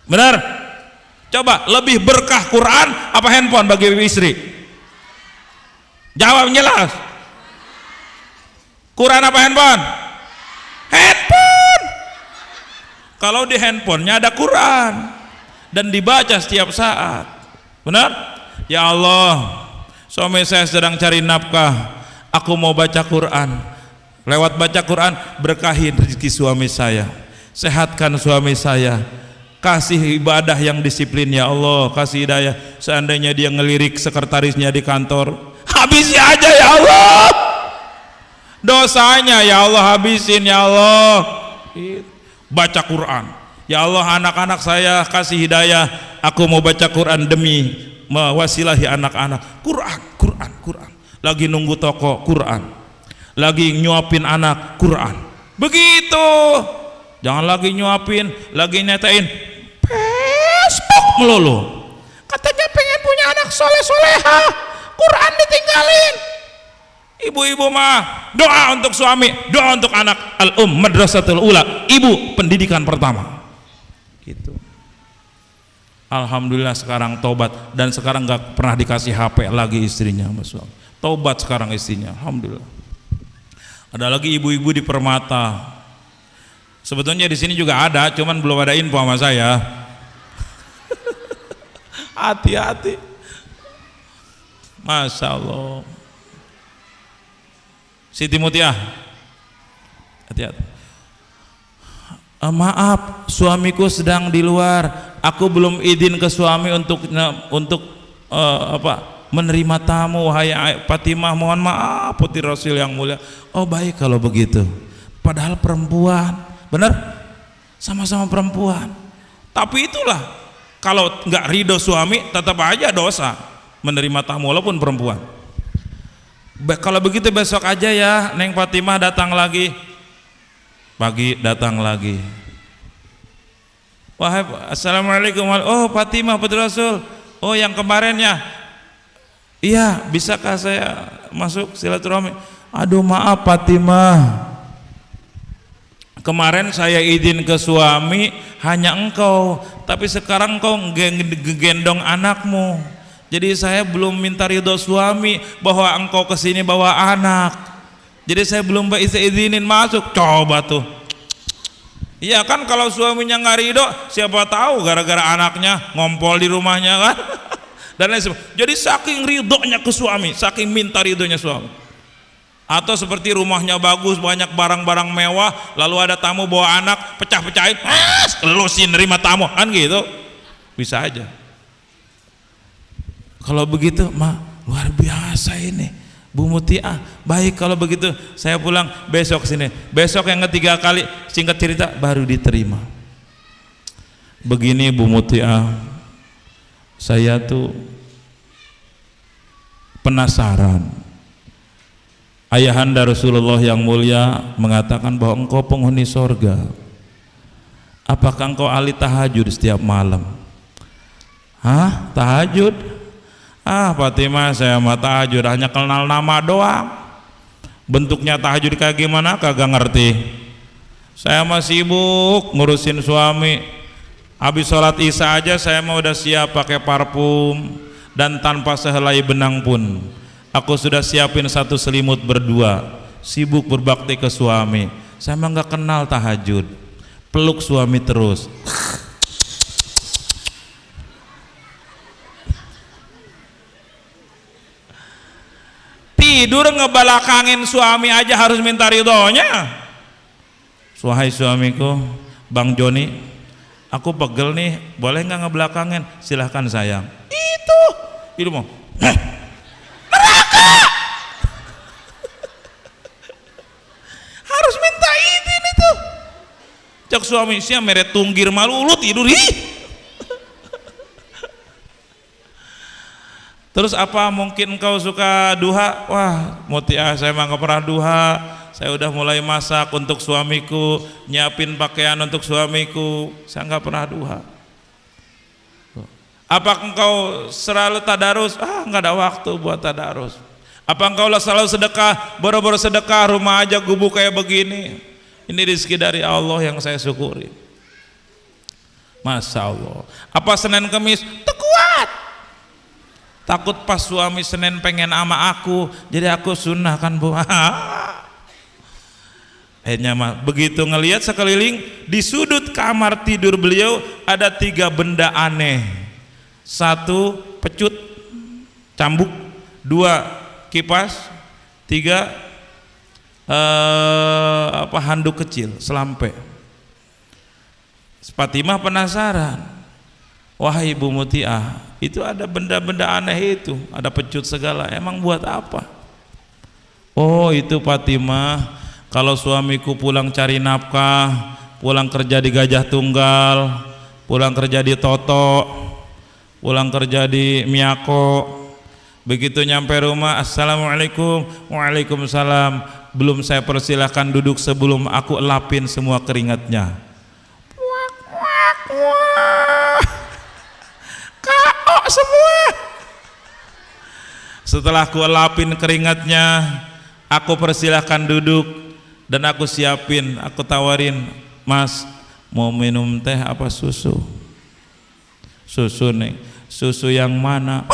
Benar? Coba lebih berkah Quran apa handphone bagi istri? Jawab jelas. Quran apa handphone? Handphone. Kalau di handphonenya ada Quran dan dibaca setiap saat. Benar? Ya Allah, suami saya sedang cari nafkah, aku mau baca Quran. Lewat baca Quran berkahi rezeki suami saya, sehatkan suami saya, kasih ibadah yang disiplin ya Allah, kasih hidayah. Seandainya dia ngelirik sekretarisnya di kantor, habisi aja ya Allah dosanya, ya Allah habisin ya Allah. Baca Quran, ya Allah anak-anak saya kasih hidayah, aku mau baca Quran demi mewasilahi anak-anak. Quran. Lagi nunggu toko, Quran. Lagi nyuapin anak, Quran. Begitu. Jangan lagi nyuapin, lagi nyatain Facebook melulu. Katanya pengen punya anak soleh-soleha, Quran ditinggalin. Ibu-ibu mah doa untuk suami, doa untuk anak. Madrasatul ula, ibu pendidikan pertama. Gitu. Alhamdulillah sekarang tobat dan sekarang nggak pernah dikasih HP lagi istrinya, Mas. Tobat sekarang istrinya, alhamdulillah. Ada lagi ibu-ibu di Permata. Sebetulnya di sini juga ada, cuman belum ada info sama saya. Hati-hati. Masya Allah. Siti Mutiah, hati-hati. Maaf, suamiku sedang di luar. Aku belum izin ke suami untuk menerima tamu. Wahai Fatimah, mohon maaf putri Rasul yang mulia. Oh baik kalau begitu. Padahal perempuan, benar? Sama-sama perempuan. Tapi itulah, kalau nggak ridho suami, tetap aja dosa menerima tamu walaupun perempuan. Kalau begitu besok aja ya, Neng Fatimah datang lagi. Pagi datang lagi. Wahai assalamualaikum. Oh Fatimah putri Rasul. Oh yang kemarinnya. Iya, bisakah saya masuk silaturahmi? Aduh maaf Fatimah, kemarin saya izin ke suami hanya engkau, tapi sekarang engkau gendong anakmu. Jadi saya belum minta ridho suami bahwa engkau kesini bawa anak. Jadi saya belum bisa izinin masuk. Coba tuh. Iya kan, kalau suaminya nggak ridho, siapa tahu gara-gara anaknya ngompol di rumahnya kan. Dan lain sebagainya. Jadi saking ridhonya ke suami, saking minta ridhonya suami. Atau seperti rumahnya bagus, banyak barang-barang mewah, lalu ada tamu bawa anak, pecah-pecahin, kelusin nerima tamu, kan gitu. Bisa aja. Kalau begitu, luar biasa ini. Bu Mutiah, baik kalau begitu saya pulang besok sini. Besok yang ketiga kali, singkat cerita baru diterima. Begini Bu Mutiah, saya tuh penasaran. Ayahanda Rasulullah yang mulia mengatakan bahwa engkau penghuni sorga. Apakah engkau ahli tahajud setiap malam? Hah? Tahajud? Fatimah, saya mah tahajud hanya kenal nama doang. Bentuknya tahajud kayak gimana kagak ngerti. Saya masih sibuk ngurusin suami. Habis sholat isya aja saya mau udah siap pakai parfum, dan tanpa sehelai benang pun aku sudah siapin satu selimut berdua, sibuk berbakti ke suami. Saya mah nggak kenal tahajud, peluk suami terus. Tidur ngebalakangin suami aja harus minta ridhonya. Wahai suamiku, Bang Joni, aku pegel nih, boleh nggak ngebelakangin? Silahkan sayang. Itu mau neraka. Harus minta izin itu. Cak suami sia mere tunggir malu lu tidur ih. Terus apa mungkin engkau suka duha? Wah, Mutia, saya mah nggak pernah duha. Saya udah mulai masak untuk suamiku, nyiapin pakaian untuk suamiku. Saya nggak pernah duha. Apa engkau selalu tadarus? Nggak ada waktu buat tadarus. Apa engkau selalu sedekah? Boro-boro sedekah, rumah aja gubuk kayak begini. Ini rezeki dari Allah yang saya syukuri. Masya Allah. Apa Senin Kemis? Kuat. Takut pas suami Senin pengen sama aku, jadi aku sunnah kan bu. Akhirnya mah begitu ngelihat sekeliling di sudut kamar tidur beliau ada 3 benda aneh. 1 pecut, cambuk. 2 kipas. 3 handuk kecil, selampe. Fatimah penasaran. Wahai Ibu Mutiah, itu ada benda-benda aneh itu, ada pecut segala, emang buat apa? Oh itu Fatimah, kalau suamiku pulang cari nafkah, pulang kerja di Gajah Tunggal, pulang kerja di Toto, pulang kerja di Miyako, begitu nyampe rumah, Assalamualaikum, Waalaikumsalam, belum saya persilahkan duduk sebelum aku elapin semua keringatnya. Semua. Setelah aku elapin keringatnya, aku persilahkan duduk dan aku siapin, aku tawarin, Mas mau minum teh apa susu? Susu nih, susu yang mana?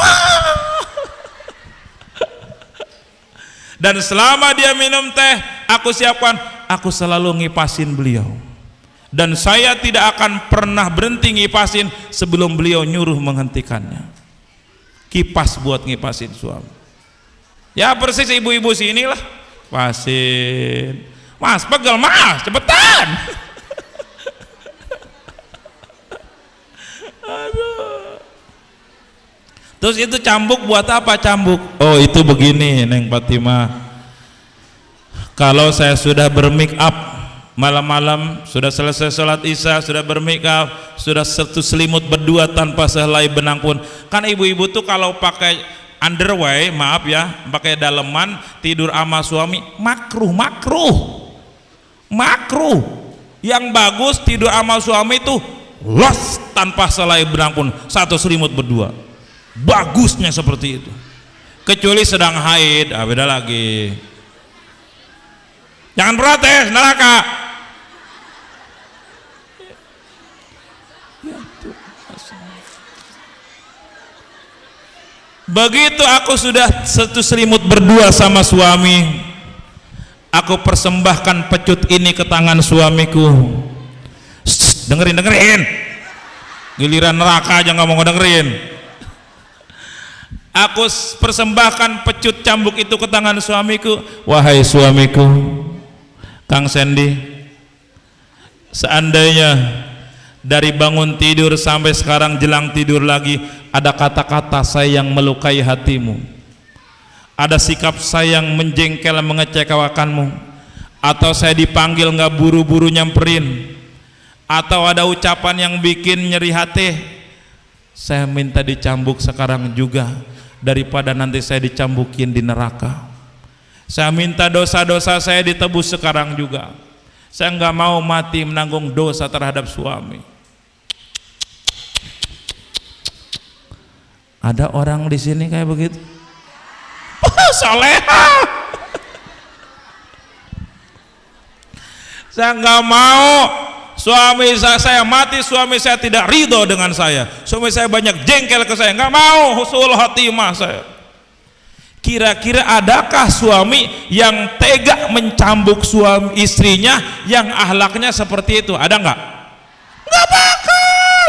Dan selama dia minum teh, aku siapkan, aku selalu ngipasin beliau. Dan saya tidak akan pernah berhenti ngipasin sebelum beliau nyuruh menghentikannya. Kipas buat ngipasin suami. Ya persis ibu-ibu sini lah. Pasin. Mas pegel mas, cepetan. Aduh. Terus itu cambuk buat apa cambuk? Oh itu begini Neng Fatimah. Kalau saya sudah bermake up malam-malam, sudah selesai sholat isya, sudah bermikap, sudah satu selimut berdua tanpa sehelai benang pun. Kan ibu-ibu tuh kalau pakai underwear, maaf ya, pakai daleman tidur sama suami makruh. Yang bagus tidur sama suami itu los tanpa sehelai benang pun, satu selimut berdua. Bagusnya seperti itu. Kecuali sedang haid, beda lagi. Jangan protes, neraka. Begitu aku sudah satu selimut berdua sama suami, aku persembahkan pecut ini ke tangan suamiku. Dengerin, giliran neraka aja nggak mau dengerin. Aku persembahkan pecut cambuk itu ke tangan suamiku. Wahai suamiku, Kang Sandy, seandainya dari bangun tidur sampai sekarang jelang tidur lagi ada kata-kata saya yang melukai hatimu, ada sikap saya yang menjengkel mengecewakanmu, atau saya dipanggil nggak buru-buru nyamperin, atau ada ucapan yang bikin nyeri hati, saya minta dicambuk sekarang juga daripada nanti saya dicambukin di neraka. Saya minta dosa-dosa saya ditebus sekarang juga. Saya nggak mau mati menanggung dosa terhadap suami. Ada orang di sini kayak begitu? Soleha. Saya nggak mau suami saya mati, suami saya tidak ridho dengan saya, suami saya banyak jengkel ke saya, nggak mau, husnul khotimah saya. Kira-kira adakah suami yang tega mencambuk suami istrinya yang ahlaknya seperti itu? Ada nggak? Nggak bakal.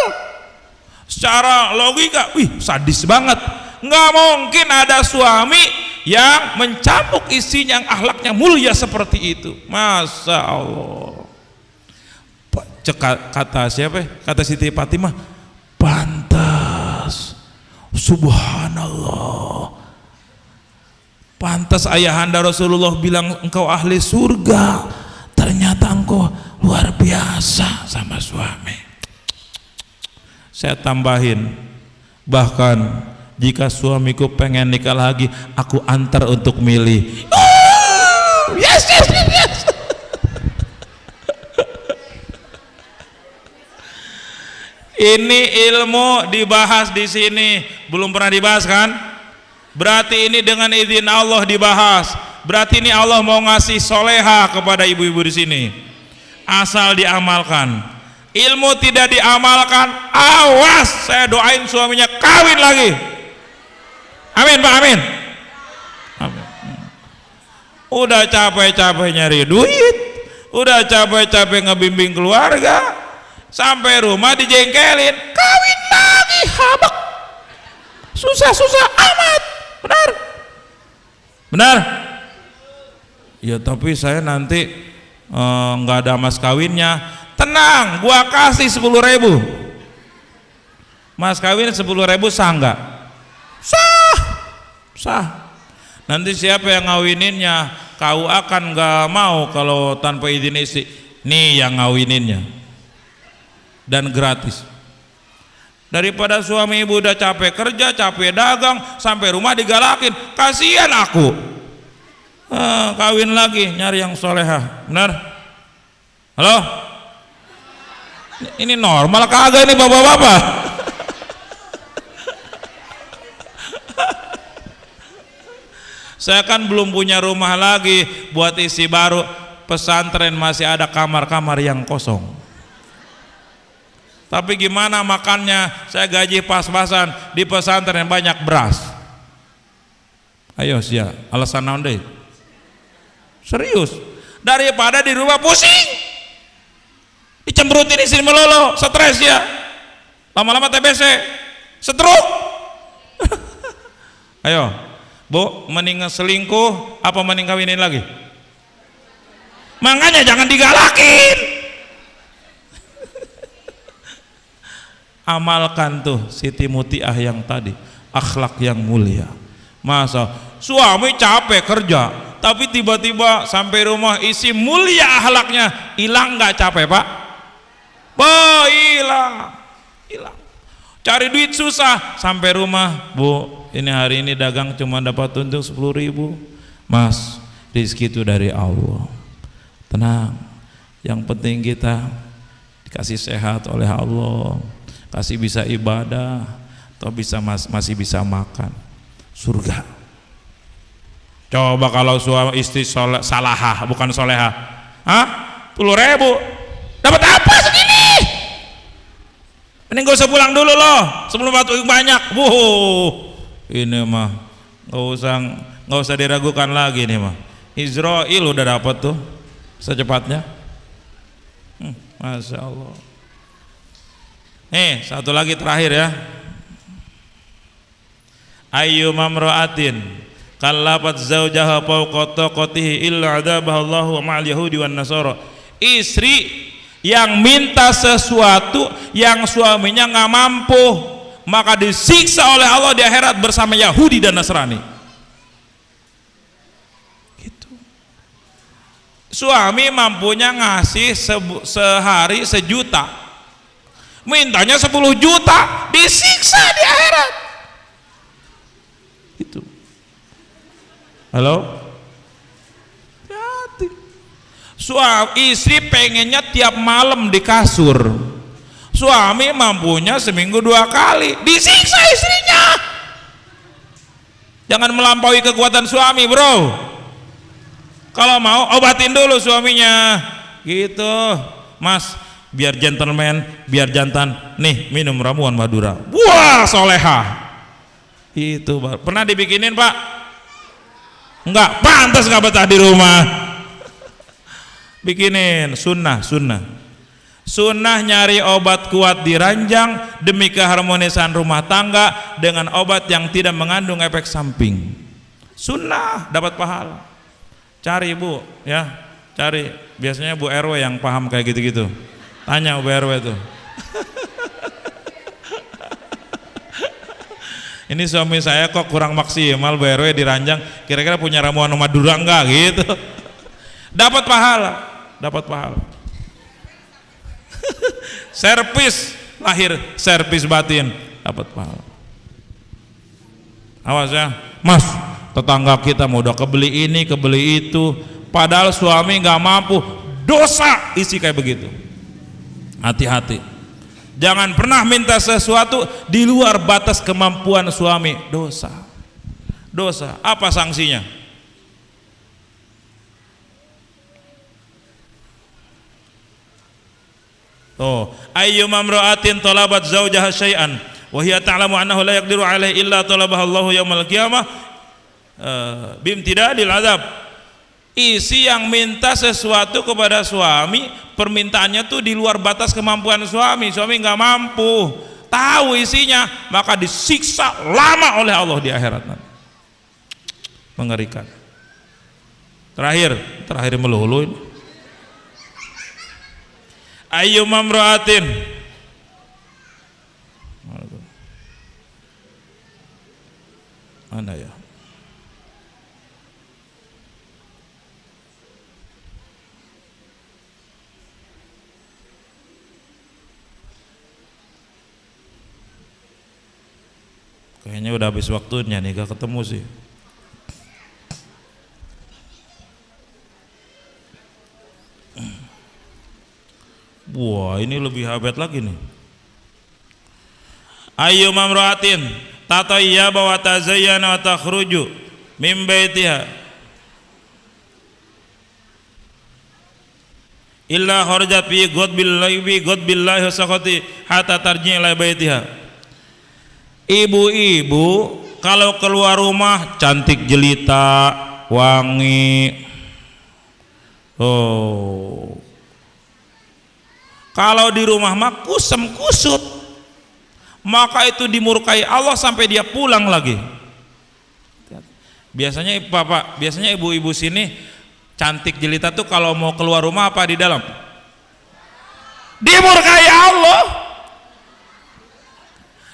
Secara logika, sadis banget. Nggak mungkin ada suami yang mencambuk istrinya yang ahlaknya mulia seperti itu. Masya Allah. Kata siapa? Kata Siti Fatimah, pantas, subhanallah, pantas ayahanda Rasulullah bilang engkau ahli surga, ternyata engkau luar biasa sama suami. Saya tambahin, bahkan jika suamiku pengen nikah lagi, aku antar untuk milih. Oh, yes, yes, yes. Ini ilmu dibahas di sini, belum pernah dibahas kan? Berarti ini dengan izin Allah dibahas. Berarti ini Allah mau ngasih soleha kepada ibu-ibu di sini. Asal diamalkan. Ilmu tidak diamalkan, awas, saya doain suaminya kawin lagi. Amin Pak, amin. Amin. Udah capek-capek nyari duit, udah capek-capek ngebimbing keluarga, sampai rumah dijengkelin, kawin lagi, habak, susah-susah amat. Benar? Benar? Ya tapi saya nanti nggak ada mas kawinnya. Tenang, gua kasih 10.000. Mas kawin 10.000 sah nggak? Sah, sah. Nanti siapa yang ngawininnya? Kau akan nggak mau kalau tanpa izin istri. Nih yang ngawininnya. Dan gratis. Daripada suami ibu udah capek kerja, capek dagang, sampai rumah digalakin, kasihan aku. Kawin lagi, nyari yang soleha. Benar? Halo? Ini normal kagak nih bapak-bapak? Saya kan belum punya rumah lagi buat isi baru. Pesantren masih ada kamar-kamar yang kosong. Tapi gimana makannya? Saya gaji pas-pasan, di pesantren banyak beras. Ayo sia, alasan naon deui? Serius. Daripada di rumah pusing. Dicemberutin istri melolo, stres ya. Lama-lama TBC, stroke. Ayo, Bu, mending selingkuh apa mending kawinin lagi? Makanya jangan digalakin. Amalkan tuh Siti Mutiah yang tadi, akhlak yang mulia. Masa suami capek kerja tapi tiba-tiba sampai rumah isi mulia akhlaknya, hilang nggak capek Pak? Oh hilang, hilang. Cari duit susah, sampai rumah, Bu ini hari ini dagang cuma dapat untung 10.000. Mas, rezeki itu dari Allah. Tenang, yang penting kita dikasih sehat oleh Allah, kasih bisa ibadah, atau masih bisa makan, surga. Coba kalau suami istri salahah, bukan solehah, 10.000 dapat apa segini? Mending gak usah pulang dulu loh, sebelum waktu banyak. Ini mah nggak usah diragukan lagi nih mah. Israel udah dapat tuh secepatnya. Masya Allah. Nih satu lagi terakhir ya. Ayyu mamra'atin kallabat zaujaha fawqa taqatihi illa adabahallahu ma'al yahudi wan nasara. Istri yang minta sesuatu yang suaminya nggak mampu, maka disiksa oleh Allah di akhirat bersama Yahudi dan Nasrani. Gitu. Suami mampunya ngasih sehari 1 juta, mintanya 10 juta, disiksa di akhirat. Itu. Halo? Hati. Suami istri pengennya tiap malam di kasur. Suami mampunya seminggu 2 kali, disiksa istrinya. Jangan melampaui kekuatan suami, bro. Kalau mau obatin dulu suaminya. Gitu, Mas. Biar gentleman, biar jantan. Nih minum ramuan Madura. Wah, soleha. Itu pernah dibikinin Pak? Enggak, pantas nggak betah di rumah. Bikinin sunnah. Sunnah nyari obat kuat di ranjang demi keharmonisan rumah tangga dengan obat yang tidak mengandung efek samping. Sunnah dapat pahala. Cari Bu ya, cari. Biasanya Bu RW yang paham kayak gitu-gitu. Tanya BRW itu. Ini suami saya kok kurang maksimal BRW di Ranjang, kira-kira punya ramuan Madura enggak gitu. Dapat pahala, dapat pahala. Servis lahir, servis batin, dapat pahala. Awas ya, Mas, tetangga kita mau udah kebeli ini, kebeli itu, padahal suami nggak mampu, dosa isi kayak begitu. Hati-hati. Jangan pernah minta sesuatu di luar batas kemampuan suami, dosa. Dosa. Apa sanksinya? Oh, ayyuma imra'atin talabat zawjaha syai'an wa hiya ta'lamu annahu la yaqdiru 'alaihi illa talabahu Allahu yaumal qiyamah bimtidadil azab. Isi yang minta sesuatu kepada suami, permintaannya tuh di luar batas kemampuan suami, suami nggak mampu, tahu isinya, maka disiksa lama oleh Allah di akhirat nanti. Mengerikan. Terakhir melulu ini. Ayyuma imra'atin mana ya? Kayaknya udah habis waktunya nih, gak ketemu sih. Wah, ini lebih hebat lagi nih. Ayyuma imra'atin tatayyaba wa tazayyana wa takhruju min baitiha illa kharajat bi ghadbillahi wa sakhati hatta tarji'a ila baitiha. Ibu-ibu kalau keluar rumah cantik jelita, wangi. Oh. Kalau di rumah mah kusem kusut, maka itu dimurkai Allah sampai dia pulang lagi. Biasanya biasanya ibu-ibu sini cantik jelita tuh kalau mau keluar rumah apa di dalam? Dimurkai Allah.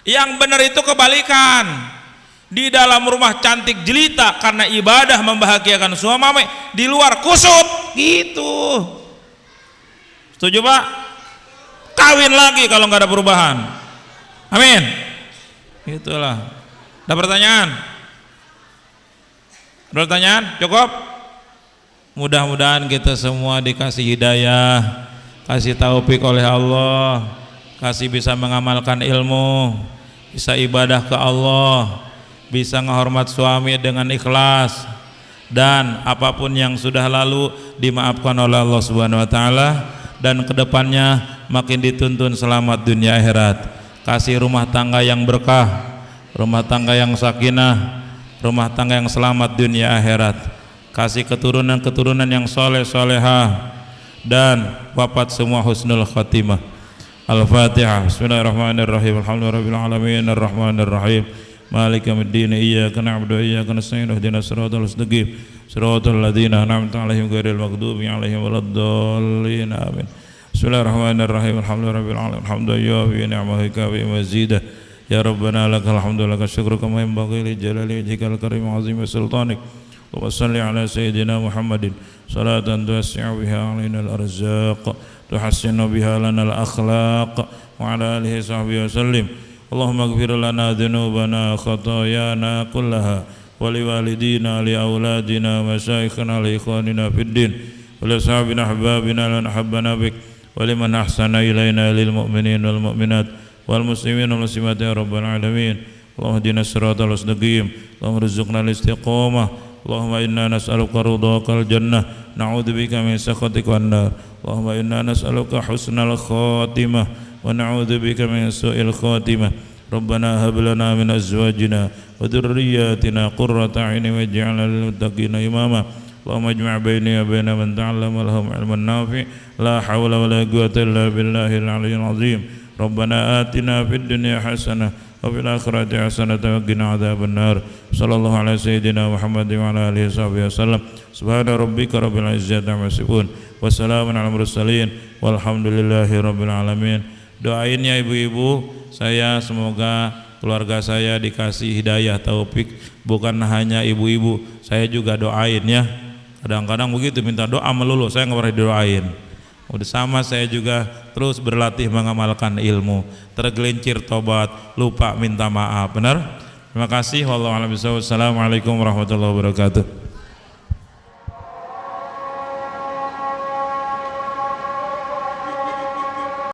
Yang benar itu kebalikan. Di dalam rumah cantik jelita karena ibadah membahagiakan suami, di luar kusut gitu. Setuju Pak? Kawin lagi kalau nggak ada perubahan. Amin. Itulah. Ada pertanyaan? Ada pertanyaan? Cukup? Mudah-mudahan kita semua dikasih hidayah, kasih taufik oleh Allah, kasih bisa mengamalkan ilmu, bisa ibadah ke Allah, bisa menghormat suami dengan ikhlas, dan apapun yang sudah lalu dimaafkan oleh Allah Subhanahu wa taala, dan kedepannya makin dituntun selamat dunia akhirat. Kasih rumah tangga yang berkah, rumah tangga yang sakinah, rumah tangga yang selamat dunia akhirat. Kasih keturunan-keturunan yang soleh solehah, dan wafat semua husnul khatimah. Al-Fatihah. Bismillahirrahmanirrahim. Alhamdulillahirabbil alamin arrahmanir rahim maliki yaumiddin iyyaka na'budu wa iyyaka nasta'in ihdinas siratal mustaqim siratal ladzina an'amta 'alaihim ghairil maghdubi 'alaihim waladdallin amin. Bismillahirrahmanirrahim. Alhamdulillahirabbil alamin hamdan yuwaffi ni'amahu wa mazidah. Ya Rabbana lakal hamdu lakal syukru kama yanbaghi li jalali wajhikal karim wa 'azimi sultanik. Wa shalli ala sayyidina Muhammadin salatan tuwasi'u biha 'alaina al-arzaq tuhassinu biha lana al-akhlaq wa ala alihi sahbihi wasallim. Allahumma ighfir lana dhunubana khatayana kullaha wa liwalidina li auladina masyayikhina li ikhwanina fid din wa li ashabina ahbabina lan habbana bik wa liman ahsana ilayna lil mu'minin wal mu'minat wal muslimin wal muslimat ya rabbal alamin. Allahumma hdina siratal mustaqim, Allahumma rizqna al-istiqamah, Allahumma inna nas'aluka ridhakal jannah, na'udzubika min sakhatika wan nar. Allahumma inna nas'aluka husnal khatimah wa na'udzubika min su'il khatimah. Rabbana hab lana min azwajina wa dhurriyyatina qurrata a'yunin waj'alna lil muttaqina imama. Allahumma ijma' baini wa baina man ta'allama lahum 'ilman nafi'. La hawla wa la quwwata illa billahil 'aliyyil 'azim. Rabbana atina fid dunya hasanah wa wa fil akhirati hasanatan wa qina adzabannar. Sallallahu ala sayyidina Muhammad wa ala alihi wasallam. Subhana rabbika rabbil izzati amma yasifun. Wassalamun ala mursalin walhamdulillahi rabbil alamin. Doain ya ibu-ibu, saya semoga keluarga saya dikasih hidayah taufik. Bukan hanya ibu-ibu, saya juga doain ya. Kadang-kadang begitu minta doa melulu, saya nggak pernah didoain. Udah sama saya juga terus berlatih mengamalkan ilmu, tergelincir tobat, lupa minta maaf. Benar? Terima kasih. Wassalamualaikum warahmatullahi wabarakatuh.